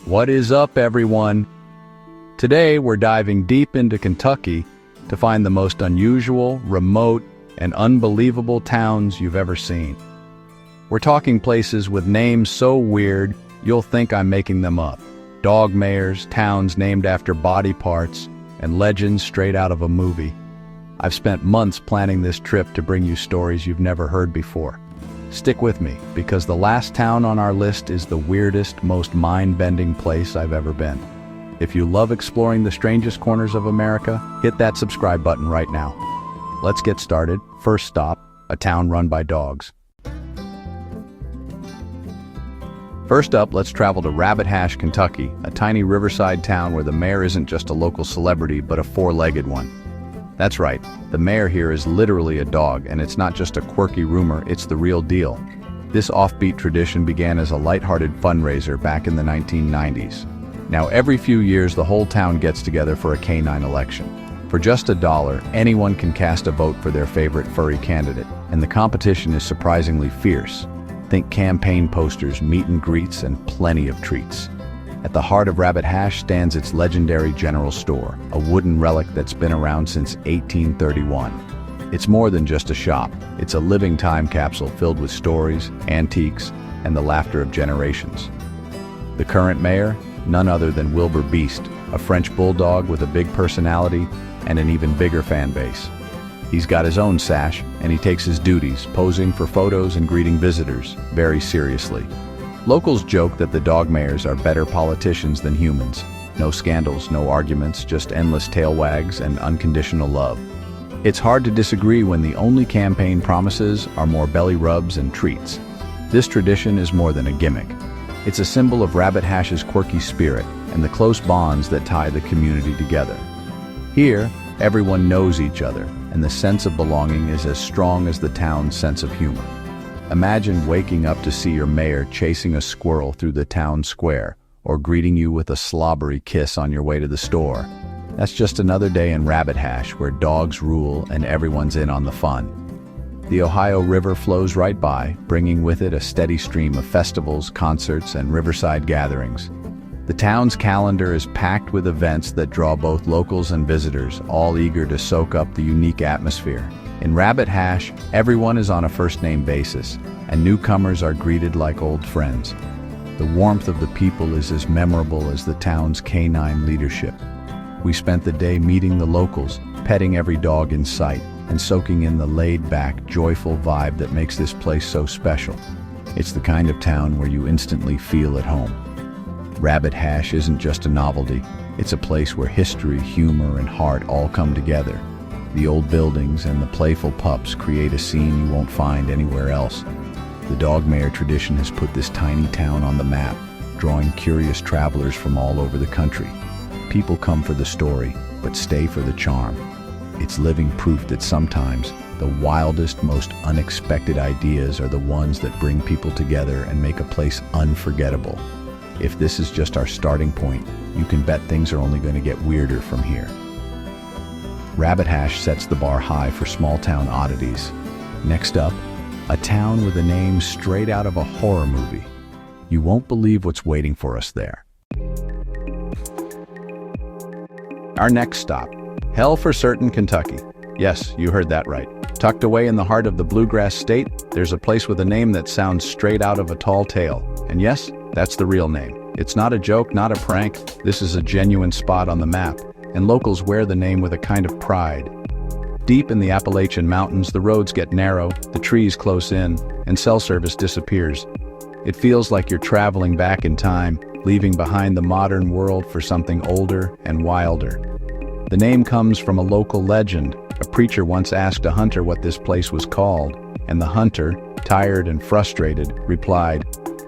What is up, everyone? Today we're diving deep into Kentucky to find the most unusual, remote, and unbelievable towns you've ever seen. We're talking places with names so weird you'll think I'm making them up. Dog mayors, towns named after body parts, and legends straight out of a movie. I've spent months planning this trip to bring you stories you've never heard before. Stick with me, because the last town on our list is the weirdest, most mind-bending place I've ever been. If you love exploring the strangest corners of America, hit that subscribe button right now. Let's get started. First stop, a town run by dogs. First up, let's travel to Rabbit Hash, Kentucky, a tiny riverside town where the mayor isn't just a local celebrity, but a four-legged one. That's right, the mayor here is literally a dog, and it's not just a quirky rumor, it's the real deal. This offbeat tradition began as a lighthearted fundraiser back in the 1990s. Now, every few years, the whole town gets together for a canine election. For just $1, anyone can cast a vote for their favorite furry candidate, and the competition is surprisingly fierce. Think campaign posters, meet and greets, and plenty of treats. At the heart of Rabbit Hash stands its legendary general store, a wooden relic that's been around since 1831. It's more than just a shop. It's a living time capsule filled with stories, antiques, and the laughter of generations. The current mayor? None other than Wilbur Beast, a French bulldog with a big personality and an even bigger fan base. He's got his own sash, and he takes his duties, posing for photos and greeting visitors, very seriously. Locals joke that the dog mayors are better politicians than humans. No scandals, no arguments, just endless tail wags and unconditional love. It's hard to disagree when the only campaign promises are more belly rubs and treats. This tradition is more than a gimmick. It's a symbol of Rabbit Hash's quirky spirit and the close bonds that tie the community together. Here, everyone knows each other, and the sense of belonging is as strong as the town's sense of humor. Imagine waking up to see your mayor chasing a squirrel through the town square, or greeting you with a slobbery kiss on your way to the store. That's just another day in Rabbit Hash, where dogs rule and everyone's in on the fun. The Ohio River flows right by, bringing with it a steady stream of festivals, concerts, and riverside gatherings. The town's calendar is packed with events that draw both locals and visitors, all eager to soak up the unique atmosphere. In Rabbit Hash, everyone is on a first-name basis, and newcomers are greeted like old friends. The warmth of the people is as memorable as the town's canine leadership. We spent the day meeting the locals, petting every dog in sight, and soaking in the laid-back, joyful vibe that makes this place so special. It's the kind of town where you instantly feel at home. Rabbit Hash isn't just a novelty, it's a place where history, humor, and heart all come together. The old buildings and the playful pups create a scene you won't find anywhere else. The dog mayor tradition has put this tiny town on the map, drawing curious travelers from all over the country. People come for the story, but stay for the charm. It's living proof that sometimes the wildest, most unexpected ideas are the ones that bring people together and make a place unforgettable. If this is just our starting point, you can bet things are only going to get weirder from here. Rabbit Hash sets the bar high for small-town oddities. Next up, a town with a name straight out of a horror movie. You won't believe what's waiting for us there. Our next stop, Hell for Certain, Kentucky. Yes, you heard that right. Tucked away in the heart of the bluegrass state, there's a place with a name that sounds straight out of a tall tale. And yes, that's the real name. It's not a joke, not a prank. This is a genuine spot on the map, and locals wear the name with a kind of pride. Deep in the Appalachian Mountains, the roads get narrow, the trees close in, and cell service disappears. It feels like you're traveling back in time, leaving behind the modern world for something older and wilder. The name comes from a local legend. A preacher once asked a hunter what this place was called, and the hunter, tired and frustrated, replied,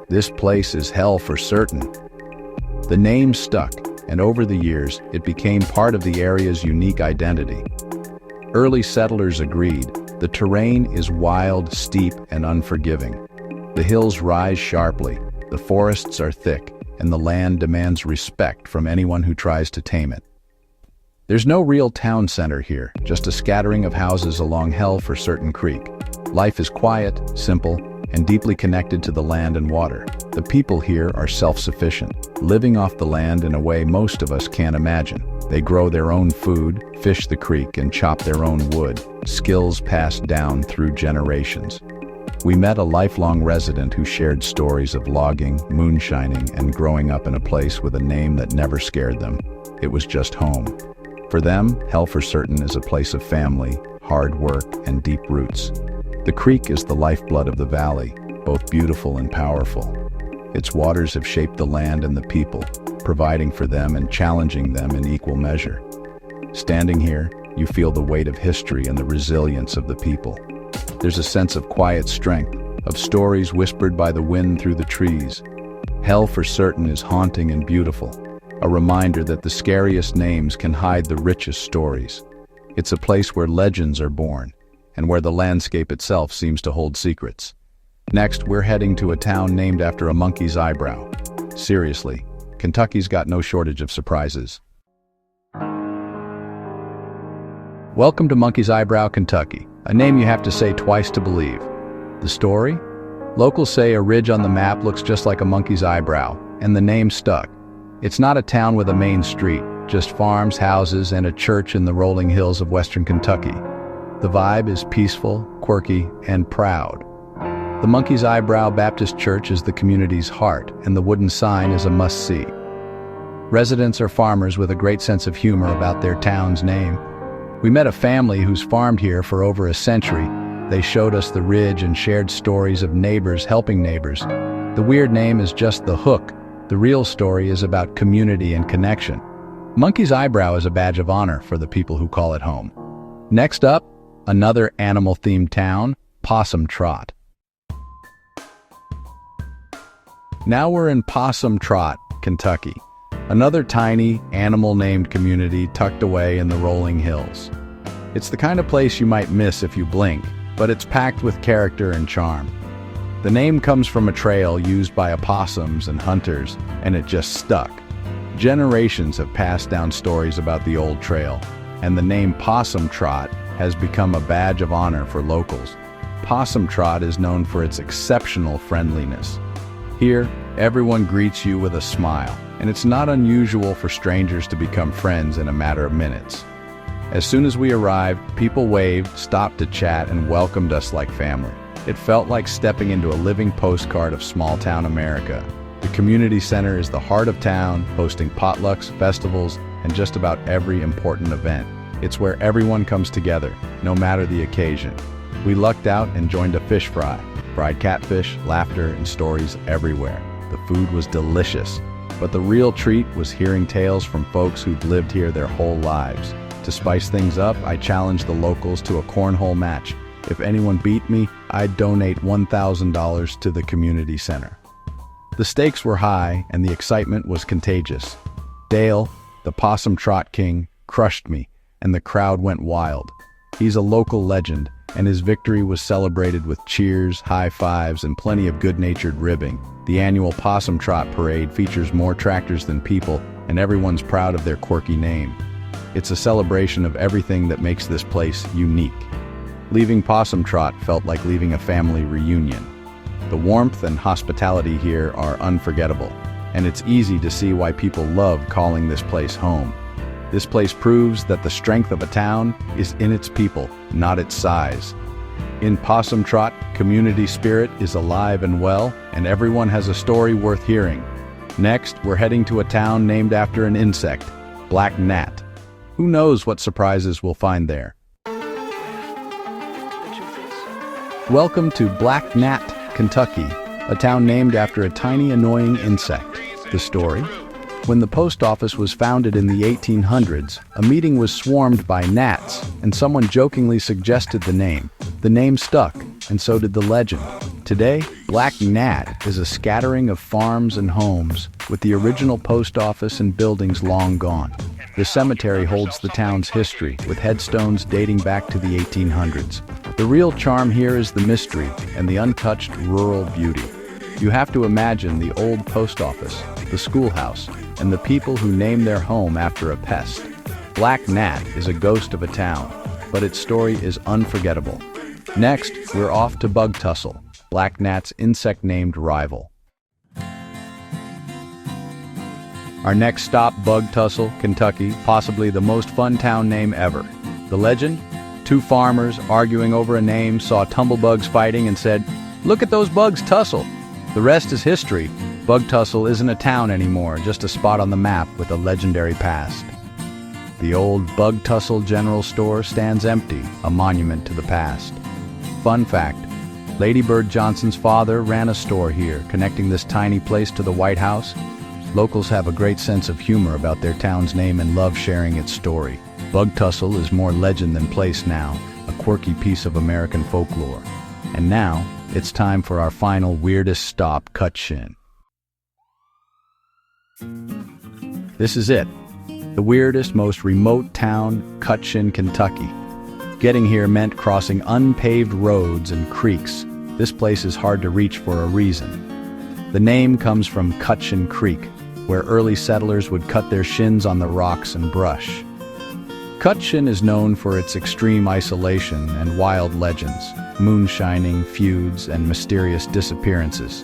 "This place is hell for certain." The name stuck, and over the years, it became part of the area's unique identity. Early settlers agreed, the terrain is wild, steep, and unforgiving. The hills rise sharply, the forests are thick, and the land demands respect from anyone who tries to tame it. There's no real town center here, just a scattering of houses along Hell for Certain Creek. Life is quiet, simple, and deeply connected to the land and water. The people here are self-sufficient, living off the land in a way most of us can't imagine. They grow their own food, fish the creek, and chop their own wood, skills passed down through generations. We met a lifelong resident who shared stories of logging, moonshining, and growing up in a place with a name that never scared them. It was just home. For them, hell for certain is a place of family, hard work, and deep roots. The creek is the lifeblood of the valley, both beautiful and powerful. Its waters have shaped the land and the people, providing for them and challenging them in equal measure. Standing here, you feel the weight of history and the resilience of the people. There's a sense of quiet strength, of stories whispered by the wind through the trees. Hell for certain is haunting and beautiful, a reminder that the scariest names can hide the richest stories. It's a place where legends are born, and where the landscape itself seems to hold secrets. Next, we're heading to a town named after a monkey's eyebrow. Seriously, Kentucky's got no shortage of surprises. Welcome to Monkey's Eyebrow, Kentucky, a name you have to say twice to believe. The story? Locals say a ridge on the map looks just like a monkey's eyebrow, and the name stuck. It's not a town with a main street, just farms, houses, and a church in the rolling hills of western Kentucky. The vibe is peaceful, quirky, and proud. The Monkey's Eyebrow Baptist Church is the community's heart, and the wooden sign is a must-see. Residents are farmers with a great sense of humor about their town's name. We met a family who's farmed here for over a century. They showed us the ridge and shared stories of neighbors helping neighbors. The weird name is just the hook. The real story is about community and connection. Monkey's Eyebrow is a badge of honor for the people who call it home. Next up, another animal-themed town, Possum Trot. Now we're in Possum Trot, Kentucky, another tiny, animal-named community tucked away in the rolling hills. It's the kind of place you might miss if you blink, but it's packed with character and charm. The name comes from a trail used by opossums and hunters, and it just stuck. Generations have passed down stories about the old trail, and the name Possum Trot has become a badge of honor for locals. Possum Trot is known for its exceptional friendliness. Here, everyone greets you with a smile, and it's not unusual for strangers to become friends in a matter of minutes. As soon as we arrived, people waved, stopped to chat, and welcomed us like family. It felt like stepping into a living postcard of small-town America. The community center is the heart of town, hosting potlucks, festivals, and just about every important event. It's where everyone comes together, no matter the occasion. We lucked out and joined a fish fry. Fried catfish, laughter, and stories everywhere. The food was delicious, but the real treat was hearing tales from folks who'd lived here their whole lives. To spice things up, I challenged the locals to a cornhole match. If anyone beat me, I'd donate $1,000 to the community center. The stakes were high, and the excitement was contagious. Dale, the Possum Trot King, crushed me, and the crowd went wild. He's a local legend, and his victory was celebrated with cheers, high fives, and plenty of good-natured ribbing. The annual Possum Trot Parade features more tractors than people, and everyone's proud of their quirky name. It's a celebration of everything that makes this place unique. Leaving Possum Trot felt like leaving a family reunion. The warmth and hospitality here are unforgettable, and it's easy to see why people love calling this place home. This place proves that the strength of a town is in its people, not its size. In Possum Trot, community spirit is alive and well, and everyone has a story worth hearing. Next, we're heading to a town named after an insect, black gnat. Who knows what surprises we'll find there? Welcome to Black Gnat, Kentucky, a town named after a tiny annoying insect. The story? When the post office was founded in the 1800s, a meeting was swarmed by gnats, and someone jokingly suggested the name. The name stuck, and so did the legend. Today, Black Gnat is a scattering of farms and homes, with the original post office and buildings long gone. The cemetery holds the town's history, with headstones dating back to the 1800s. The real charm here is the mystery and the untouched rural beauty. You have to imagine the old post office, the schoolhouse, and the people who name their home after a pest. Black Gnat is a ghost of a town, but its story is unforgettable. Next, we're off to Bug Tussle, Black Gnat's insect-named rival. Our next stop, Bug Tussle, Kentucky, possibly the most fun town name ever. The legend? Two farmers arguing over a name saw tumblebugs fighting and said, "Look at those bugs tussle." The rest is history. Bug Tussle isn't a town anymore, just a spot on the map with a legendary past. The old Bug Tussle General Store stands empty, a monument to the past. Fun fact, Lady Bird Johnson's father ran a store here, connecting this tiny place to the White House. Locals have a great sense of humor about their town's name and love sharing its story. Bug Tussle is more legend than place now, a quirky piece of American folklore. And now, it's time for our final weirdest stop, Cutchin. This is it, the weirdest, most remote town, Cutchin, Kentucky. Getting here meant crossing unpaved roads and creeks. This place is hard to reach for a reason. The name comes from Cutchin Creek, where early settlers would cut their shins on the rocks and brush. Cutchin is known for its extreme isolation and wild legends, moonshining, feuds, and mysterious disappearances.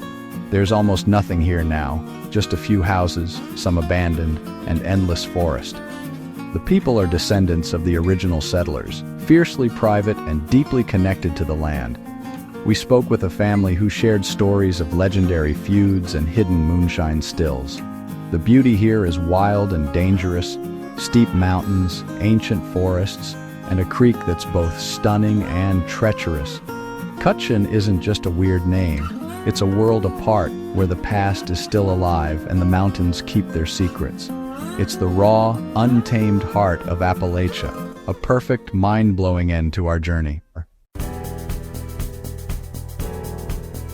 There's almost nothing here now, just a few houses, some abandoned, and endless forest. The people are descendants of the original settlers, fiercely private and deeply connected to the land. We spoke with a family who shared stories of legendary feuds and hidden moonshine stills. The beauty here is wild and dangerous, steep mountains, ancient forests, and a creek that's both stunning and treacherous. Cutchin isn't just a weird name, it's a world apart where the past is still alive and the mountains keep their secrets. It's the raw, untamed heart of Appalachia, a perfect, mind-blowing end to our journey.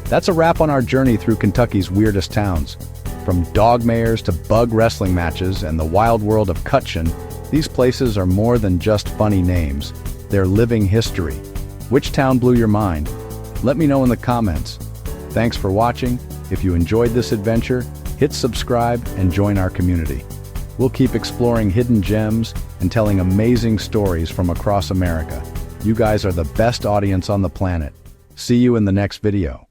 That's a wrap on our journey through Kentucky's weirdest towns. From dog mares to bug wrestling matches and the wild world of Cutchin, these places are more than just funny names. They're living history. Which town blew your mind? Let me know in the comments. Thanks for watching. If you enjoyed this adventure, hit subscribe and join our community. We'll keep exploring hidden gems and telling amazing stories from across America. You guys are the best audience on the planet. See you in the next video.